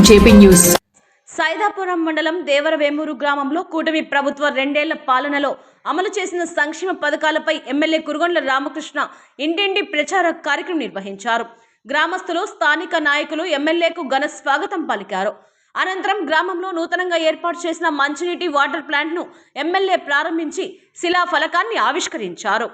JP news. Saidapuram మండలం దేవరవేమూరు గ్రామంలో కూటమి ప్రభుత్వ 2 ఏళ్ల పాలనలో అమలు చేసిన సంక్షేమ పథకాలపై ఎమ్మెల్యే కురుగొండ్ల రామకృష్ణ ఇంటింటి ప్రచార కార్యక్రమం నిర్వహించారు. గ్రామస్తులు, స్థానిక నాయకులు ఎమ్మెల్యేకు ఘన స్వాగతం పలికారు. అనంతరం గ్రామంలో నూతనంగా ఏర్పాటు చేసిన మంచినీటి వాటర్ ప్లాంట్ను ఎమ్మెల్యే ప్రారంభించి శిలా ఫలకాన్ని ఆవిష్కరించారు.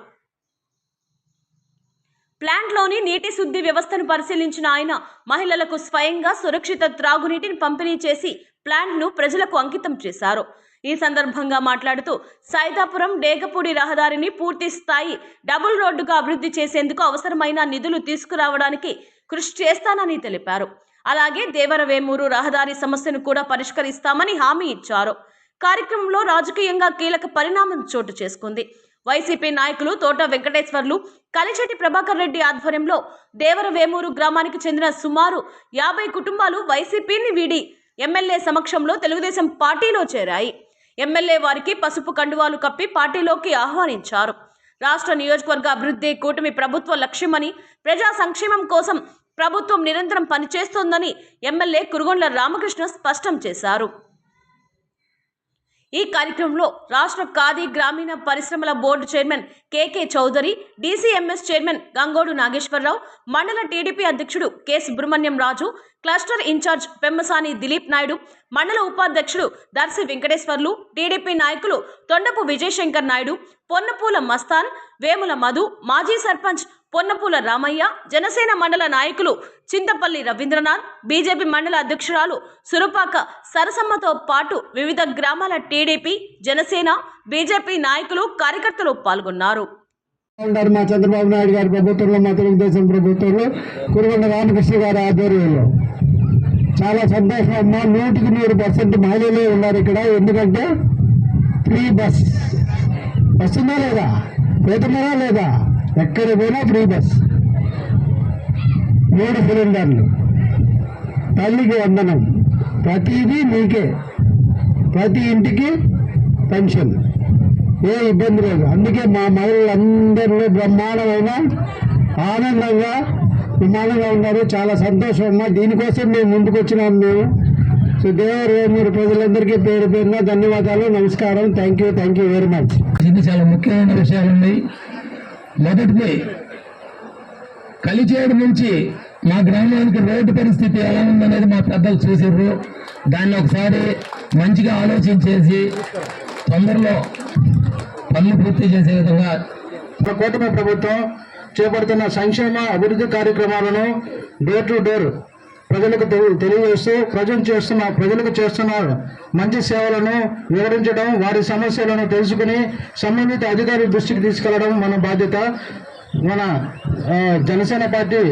ప్లాంట్లోని నీటి శుద్ధి వ్యవస్థను పరిశీలించిన ఆయన మహిళలకు స్వయంగా సురక్షిత త్రాగునీటిని పంపిణీ చేసి ప్లాంట్ను ప్రజలకు అంకితం చేశారు. ఈ సందర్భంగా మాట్లాడుతూ సైదాపురం డేగపూడి రహదారిని పూర్తి స్థాయి డబుల్ రోడ్డుగా అభివృద్ధి చేసేందుకు అవసరమైన నిధులు తీసుకురావడానికి కృషి చేస్తానని తెలిపారు. అలాగే దేవరవేమూరు రహదారి సమస్యను కూడా పరిష్కరిస్తామని హామీ ఇచ్చారు. కార్యక్రమంలో రాజకీయంగా కీలక పరిణామం చోటు చేసుకుంది. వైసీపీ నాయకులు తోట వెంకటేశ్వర్లు, కలిచెట్టి ప్రభాకర్ రెడ్డి ఆధ్వర్యంలో దేవరవేమూరు గ్రామానికి చెందిన సుమారు 50 కుటుంబాలు వైసీపీని వీడి ఎమ్మెల్యే సమక్షంలో తెలుగుదేశం పార్టీలో చేరాయి. ఎమ్మెల్యే వారికి పసుపు కండువాలు కప్పి పార్టీలోకి ఆహ్వానించారు. రాష్ట్ర నియోజకవర్గ అభివృద్ధి కూటమి ప్రభుత్వ లక్ష్యమని, ప్రజా సంక్షేమం కోసం ప్రభుత్వం నిరంతరం పనిచేస్తోందని ఎమ్మెల్యే కురుగొండ్ల రామకృష్ణ స్పష్టం చేశారు. ఈ కార్యక్రమంలో రాష్ట్ర ఖాదీ గ్రామీణ పరిశ్రమల బోర్డు చైర్మన్ కేకే చౌదరి, డీసీఎంఎస్ చైర్మన్ గంగోడు నాగేశ్వరరావు, మండల టీడీపీ అధ్యక్షుడు కె సుబ్రహ్మణ్యం రాజు, క్లస్టర్ ఇన్ఛార్జ్ పెమ్మసాని దిలీప్ నాయుడు, మండల ఉపాధ్యక్షుడు దర్శి వెంకటేశ్వర్లు, టీడీపీ నాయకులు తొండపు విజయశంకర్ నాయుడు, పొన్నపూల మస్తాన్, వేముల మధు, మాజీ సర్పంచ్ పొన్నపూల రామయ్య, జనసేన మండల నాయకులు చింతపల్లి రవీంద్రనాథ్, బీజేపీ మండల అధ్యక్షురాలు సురపాక సరసమ్మతో పాటు వివిధ గ్రామాల టీడీపీ, జనసేన, బీజేపీ నాయకులు, కార్యకర్తలు పాల్గొన్నారు. మా చంద్రబాబు నాయుడు గారి ప్రభుత్వంలో, మా తెలుగుదేశం ప్రభుత్వంలో కురుగొండ రామకృష్ణ గారి ఆధ్వర్యంలో చాలా సంతోషం అమ్మా. 100% మహిళలే ఉన్నారు ఇక్కడ. ఎందుకంటే ఫ్రీ బస్ ఉందా లేదా, వేతనరా లేదా, ఎక్కడ పోయినా ఫ్రీ బస్, 3 సిలిండర్లు, తల్లికి వందనం, ప్రతిదీ మీకే, ప్రతి ఇంటికి పెన్షన్, ఏ ఇబ్బంది లేదు. అందుకే మా మహిళలందరిలో బ్రహ్మాండమైన ఆనందంగా విమానంగా ఉన్నారు. చాలా సంతోషం అమ్మా. దీనికోసం మేము ముందుకు వచ్చినాం. మేము సో దేవరవేమూరు ప్రజలందరికీ పేరు పేరున ధన్యవాదాలు, నమస్కారం. Thank you very much. ఇది చాలా ముఖ్యమైన విషయాలు ఉన్నాయి. మొదటిది, కలిచేడు నుంచి మా గ్రామానికి రోడ్డు పరిస్థితి ఎలా ఉందనేది మా పెద్దలు చూసారు. దాన్ని ఒకసారి మంచిగా ఆలోచించేసి తొందరలో పనులు పూర్తి చేసే విధంగా కూటమి ప్రభుత్వం చేపడుతున్న సంక్షేమ అభివృద్ధి కార్యక్రమాలను డోర్ టు డోర్ ప్రజలకు తెలియజేస్తూ ప్రజలకు చేస్తున్న మంచి సేవలను వివరించడం, వారి సమస్యలను తెలుసుకుని సంబంధిత అధికారుల దృష్టికి తీసుకెళ్లడం మన బాధ్యత. మన జనసేన పార్టీ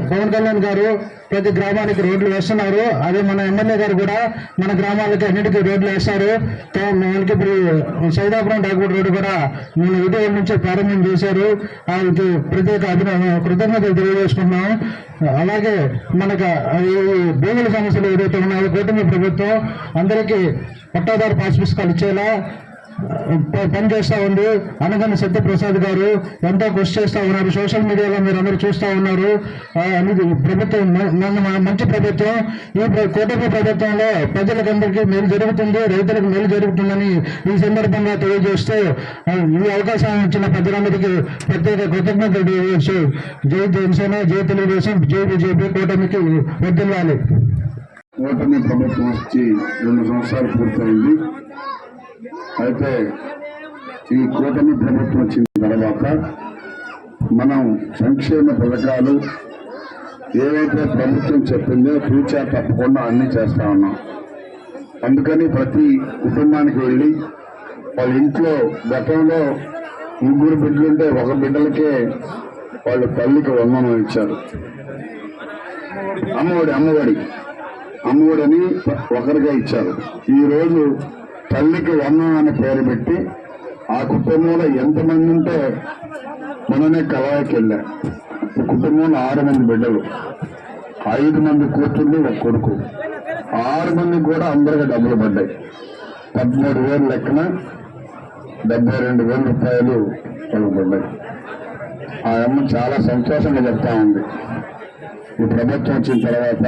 పవన్ కళ్యాణ్ గారు ప్రతి గ్రామానికి రోడ్లు వేస్తున్నారు. అదే మన ఎమ్మెల్యే గారు కూడా మన గ్రామాలకి అన్నిటికీ రోడ్లు వేస్తారు. మనకి ఇప్పుడు సైదాపురం డాక్టర్ రోడ్డు కూడా మన ఉదయం నుంచి ప్రారంభం చేశారు. ఆయనకి ప్రత్యేక కృతజ్ఞతలు తెలియజేసుకున్నాం. అలాగే మనకు ఈ భూముల సమస్యలు ఏదైతే ఉన్నాయో కూటమి ప్రభుత్వం అందరికీ పట్టాదారు పాస్ పుస్తకాలు ఇచ్చేలా పనిచేస్తూ ఉంది. అనగానే సత్యప్రసాద్ గారు ఎంతో కృషి చేస్తూ ఉన్నారు. సోషల్ మీడియాలో మీరు అందరూ చూస్తూ ఉన్నారు. ప్రభుత్వం మంచి ప్రభుత్వం. ఈ కూటమి ప్రభుత్వంలో ప్రజలకందరికీ మేలు జరుగుతుంది, రైతులకు మేలు జరుగుతుందని ఈ సందర్భంగా తెలియజేస్తూ ఈ అవకాశం ఇచ్చిన ప్రజలందరికీ ప్రత్యేక కృతజ్ఞతలు తెలియజేస్తూ జై జనసేన, జై తెలుగుదేశం, జై బీజేపీ కూటమికి వర్ధిల్లాలి. కూటమి ప్రభుత్వం వచ్చి 2 సంవత్సరాలు పూర్తయింది. అయితే ఈ కూటమి ప్రభుత్వం వచ్చిన తర్వాత మనం సంక్షేమ పథకాలు ఏవైతే ప్రభుత్వం చెప్పిందో తూచా తప్పకుండా అన్నీ చేస్తా ఉన్నాం. అందుకని ప్రతి కుటుంబానికి వెళ్ళి వాళ్ళ ఇంట్లో గతంలో 3 బిడ్డలుంటే 1 బిడ్డలకే వాళ్ళ తల్లికి వందనం ఇచ్చారు. అమ్మఒడి అని ఒకరిగా ఇచ్చారు. ఈరోజు తల్లికి వందనం అని పేరు పెట్టి ఆ కుటుంబంలో ఎంతమంది ఉంటే మననే కళాయికి వెళ్ళా. కుటుంబంలో 6 మంది బిడ్డలు, 5 మంది కూతుర్లు, 1 కొడుకు, 6 మంది కూడా అందరికీ డబ్బులు పడ్డాయి. 13,000 లెక్కన 72,000 రూపాయలు వాళ్ళకి పడ్డాయి. ఆ అమ్మ చాలా సంతోషంగా చెప్తా ఉంది. ఈ ప్రభుత్వం వచ్చిన తర్వాత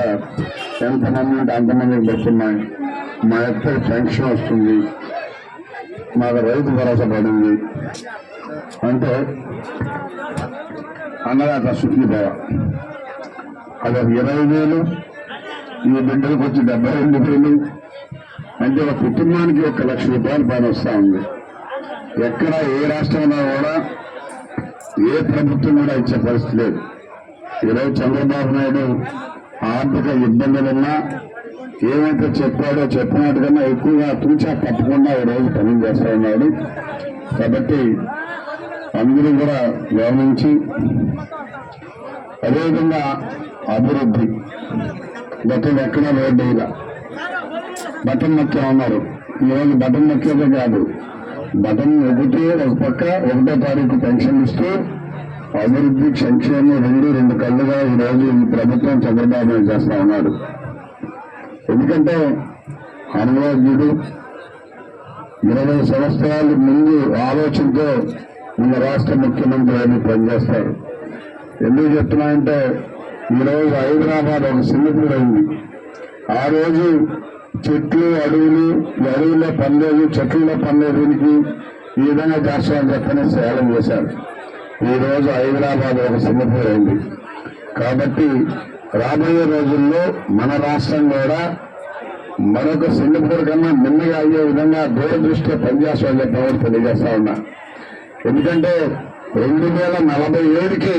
ఎంతమంది ఉంటే అంతమందికి పెడుతున్నాయి, మా యొక్క పెన్షన్ వస్తుంది, మాకు రైతు భరోసా పడింది అంటే అన్నదాత సుఖీభావ. అదొక 20,000, ఈ బిడ్డలకు వచ్చి 72,000 అంటే ఒక కుటుంబానికి 1,00,000 రూపాయల పైన వస్తూ ఉంది. ఎక్కడ ఏ రాష్ట్రంలో కూడా ఏ ప్రభుత్వం కూడా ఇచ్చే పరిస్థితి లేదు. ఈరోజు చంద్రబాబు నాయుడు ఆర్థిక ఇబ్బందులున్నా ఏమైతే చెప్పాడో చెప్పినట్టుకన్నా ఎక్కువగా తూచా తప్పకుండా ఈరోజు పనులు చేస్తూ ఉన్నాడు. కాబట్టి అందరూ కూడా గమనించి అదేవిధంగా అభివృద్ధి గతం ఎక్కడా రోడ్డుగా బటన్ నొక్కే ఉన్నారు. ఈరోజు బటన్ నొక్కేదే కాదు, బటన్ నొక్కితే ఒక పక్క 1వ తారీఖు పెన్షన్ ఇస్తూ అభివృద్ధి సంక్షేమం రెండు కళ్ళుగా ఈరోజు ఈ ప్రభుత్వం చంద్రబాబు నాయుడు చేస్తా ఉన్నాడు. ఎందుకంటే అనుభవజ్ఞుడు 20 సంవత్సరాల ముందు ఆలోచనతో మన రాష్ట్ర ముఖ్యమంత్రి అని పనిచేస్తారు. ఎందుకు చెప్తున్నాయంటే ఈరోజు హైదరాబాద్ ఒక సింగపూర్ అయింది. ఆ రోజు చెట్లు అడవులు, అడవుల్లో పనిలేదు, చెట్లలో పనిలేదు, దీనికి ఈ విధంగా చేస్తామని చెప్పని సేలం చేశారు. ఈరోజు హైదరాబాద్ ఒక సింగపూర్ అయింది. కాబట్టి రాబోయే రోజుల్లో మన రాష్ట్రం కూడా మరొక సింగపూర్ కన్నా మిన్నగా అయ్యే విధంగా దూరదృష్టిలో పనిచేస్తామని చెప్పి తెలియజేస్తా ఉన్నా. ఎందుకంటే 2047కి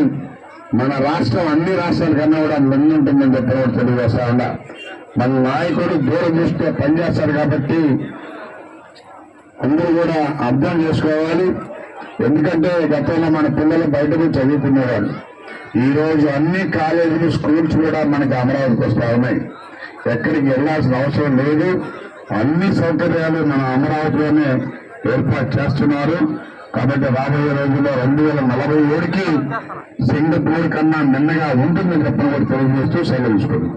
మన రాష్ట్రం అన్ని రాష్ట్రాల కన్నా కూడా ముందుంటుందని చెప్పి తెలియజేస్తా ఉన్నా. మన నాయకుడు దూరదృష్టిలో పనిచేస్తారు కాబట్టి అందరూ కూడా అర్థం చేసుకోవాలి. ఎందుకంటే గతంలో మన పిల్లలు బయటకు చదువుకునేవాళ్ళు. ఈరోజు అన్ని కాలేజీలు, స్కూల్స్ కూడా మనకి అమరావతికి వస్తూ ఉన్నాయి. ఎక్కడికి వెళ్లాల్సిన అవసరం లేదు. అన్ని సౌకర్యాలు మన అమరావతిలోనే ఏర్పాటు చేస్తున్నారు. కాబట్టి రాబోయే రోజుల్లో 2047కి సింగపూర్ కన్నా మిన్నగా ఉంటుందని చెప్పిన కూడా తెలియజేస్తూ సెలవు తీసుకుంది.